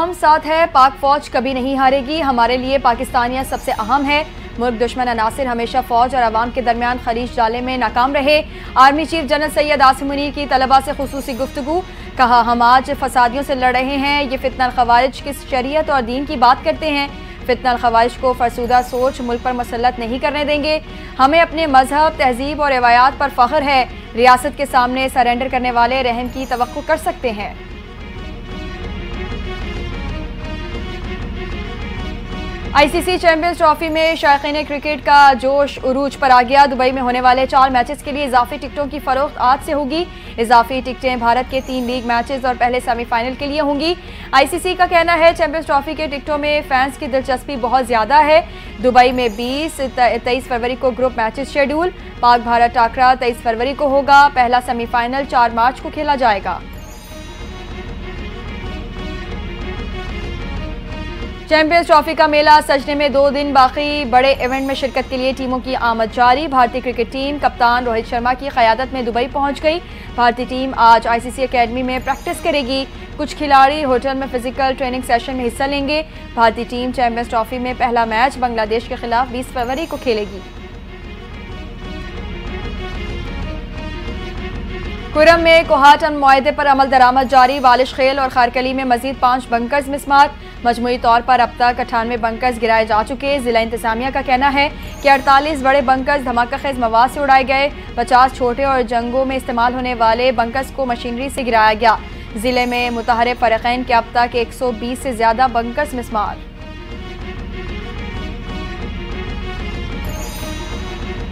कौम साथ है, पाक फौज कभी नहीं हारेगी। हमारे लिए पाकिस्तानियत सबसे अहम है। मुल्क दुश्मन अनासिर हमेशा फौज और अवाम के दरमियान खलीज डाले में नाकाम रहे। Army chief general Syed Asim Munir की तलबा से खुसूसी गुफ्तगू। कहा, हम आज फसादियों से लड़ रहे हैं। ये फितनल खवारिज किस शरीयत और दीन की बात करते हैं। फितनल खवारिज को फरसूदा सोच मुल्क पर मुसल्लत नहीं करने देंगे। हमें अपने मजहब, तहजीब और रिवायात पर फख्र है। रियासत के सामने सरेंडर करने वाले रहम की तवक्को कर सकते हैं। आईसीसी चैंपियंस ट्रॉफी में शायकीन क्रिकेट का जोश उरूज पर आ गया। दुबई में होने वाले 4 मैचेस के लिए इजाफी टिकटों की फरोख्त आज से होगी। इजाफी टिकटें भारत के 3 लीग मैचेस और पहले सेमीफाइनल के लिए होंगी। आईसीसी का कहना है, चैंपियंस ट्रॉफी के टिकटों में फैंस की दिलचस्पी बहुत ज्यादा है। दुबई में 23 फरवरी को group matches schedule. Pak Bharat टाकरा 23 फरवरी को होगा। पहला सेमीफाइनल 4 मार्च को खेला जाएगा। चैंपियंस ट्रॉफी का मेला सजने में 2 दिन बाकी। बड़े इवेंट में शिरकत के लिए टीमों की आमद जारी। भारतीय क्रिकेट टीम कप्तान रोहित शर्मा की क़यादत में दुबई पहुंच गई। भारतीय टीम आज आईसीसी एकेडमी में प्रैक्टिस करेगी। कुछ खिलाड़ी होटल में फिजिकल ट्रेनिंग सेशन में हिस्सा लेंगे। भारतीय टीम चैंपियंस ट्रॉफी में पहला मैच बांग्लादेश के खिलाफ 20 फरवरी को खेलेगी। कुरम में कोहाटन मुआहदे पर अमल दरामद जारी। वालिश खेल और खारकली में मजीद 5 बंकर्स मिसमार। मजमूई तौर पर अब तक 98 बंकर्स गिराए जा चुके। जिला इंतजामिया का कहना है कि 48 बड़े बंकर्स धमाका खेज मवाद से उड़ाए गए। 50 छोटे और जंगों में इस्तेमाल होने वाले बंकर्स को मशीनरी से गिराया गया। जिले में मुतहरे फरक़ैन के अब तक 120 से ज्यादा बंकर्स मिसमार।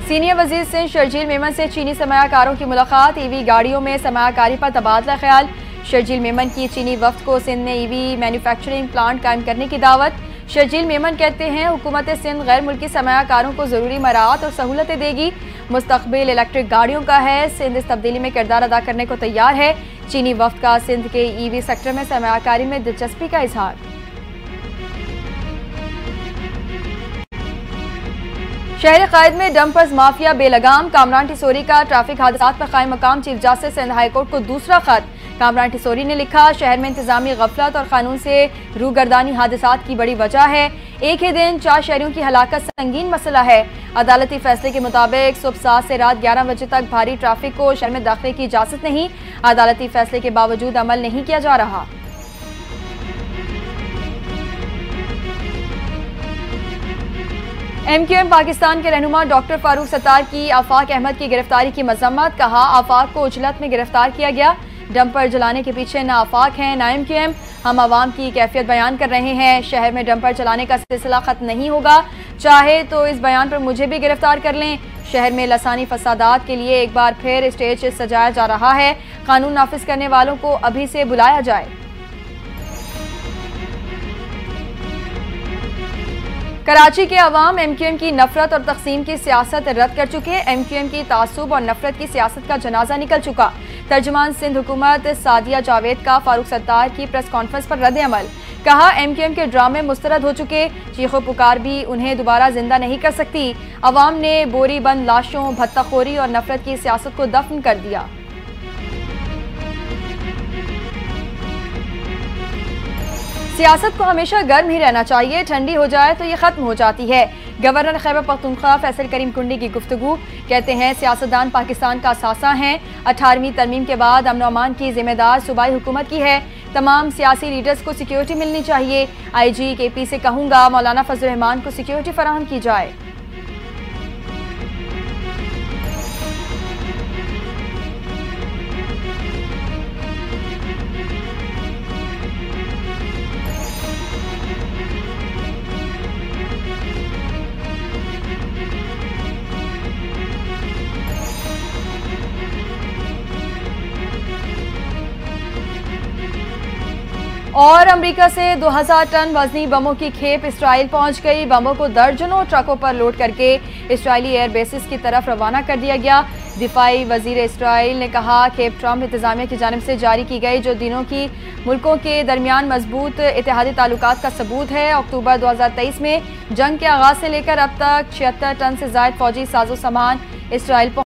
सीनियर वजीर सिंध शर्जील मेमन से चीनी सरमायाकारों की मुलाकात। ईवी गाड़ियों में सरमायाकारी पर तबादला ख्याल। शर्जील मेमन की चीनी वफ्द को सिंध में ईवी मैन्युफैक्चरिंग प्लांट कायम करने की दावत। शर्जील मेमन कहते हैं, हुकूमत सिंध गैर मुल्की सरमायाकारों को जरूरी मराहत और सहूलतें देगी। मुस्तकबिल इलेक्ट्रिक गाड़ियों का है। सिंध इस तब्दीली में किरदार अदा करने को तैयार है। चीनी वफ्द का सिंध के ईवी सेक्टर में सरमायाकारी में दिलचस्पी का इजहार। शहर कायद में डंपर्स माफिया बेलगाम। कामरान टिसोरी का ट्रैफिक हादसात पर कायम मकाम chief justice Sindh high court को दूसरा खत। कामरान टिसोरी ने लिखा, शहर में इंतजामी गफलत और कानून से रूगर्दानी हादसात की बड़ी वजह है। एक ही दिन 4 शहरियों की हलाकत संगीन मसला है। अदालती फैसले के मुताबिक सुबह 7 से रात 11 बजे तक भारी ट्रैफिक को शहर में दाखिले की इजाजत नहीं। अदालती फैसले के बावजूद अमल नहीं किया जा रहा। MQM पाकिस्तान के रहनुमा डॉक्टर फारूक सत्तार की आफाक अहमद की गिरफ्तारी की मजम्मत। कहा, आफाक को उजलत में गिरफ्तार किया गया। डंपर जलाने के पीछे न आफाक हैं न MQM। हम आवाम की कैफियत बयान कर रहे हैं। शहर में डंपर चलाने का सिलसिला खत्म नहीं होगा। चाहे तो इस बयान पर मुझे भी गिरफ्तार कर लें। शहर में लसानी फसादात के लिए एक बार फिर स्टेज सजाया जा रहा है। कानून नाफिज करने वालों को अभी से बुलाया जाए। कराची के अवाम MQM की नफरत और तकसीम की सियासत रद्द कर चुके। MQM की तासुब और नफरत की सियासत का जनाजा निकल चुका। तर्जुमान सिंध हुकूमत सादिया जावेद का फारूक सत्तार की प्रेस कॉन्फ्रेंस पर रद्द अमल। कहा, MQM के ड्रामे मुस्तरद हो चुके। चीखो पुकार भी उन्हें दोबारा जिंदा नहीं कर सकती। अवाम ने बोरी बंद लाशों, भत्ताखोरी और नफरत की सियासत को दफन कर दिया। सियासत को हमेशा गर्म ही रहना चाहिए, ठंडी हो जाए तो ये खत्म हो जाती है। गवर्नर खैबर पख्तूनख्वा फैसल करीम कुंडी की गुफ्तगू। कहते हैं, सियासतदान पाकिस्तान का असासा हैं। 18वीं तरमीम के बाद अमन अमान की जिम्मेदार सूबाई हुकूमत की है। तमाम सियासी लीडर्स को सिक्योरिटी मिलनी चाहिए। IG KP से कहूँगा, मौलाना फजल रहमान को सिक्योरिटी फराहम की जाए। और अमेरिका से 2000 टन वजनी बमों की खेप इसराइल पहुंच गई। बमों को दर्जनों ट्रकों पर लोड करके इसराइली एयर बेसिस की तरफ रवाना कर दिया गया। दिफाई वजीर इसराइल ने कहा, खेप ट्रंप इंतजामिया की जानिब से जारी की गई, जो दिनों की मुल्कों के दरमियान मजबूत इत्तेहादी ताल्लुकात का सबूत है। अक्टूबर 2023 में जंग के आगाज से लेकर अब तक 76 टन से ज्यादा फौजी साजो सामान इसराइल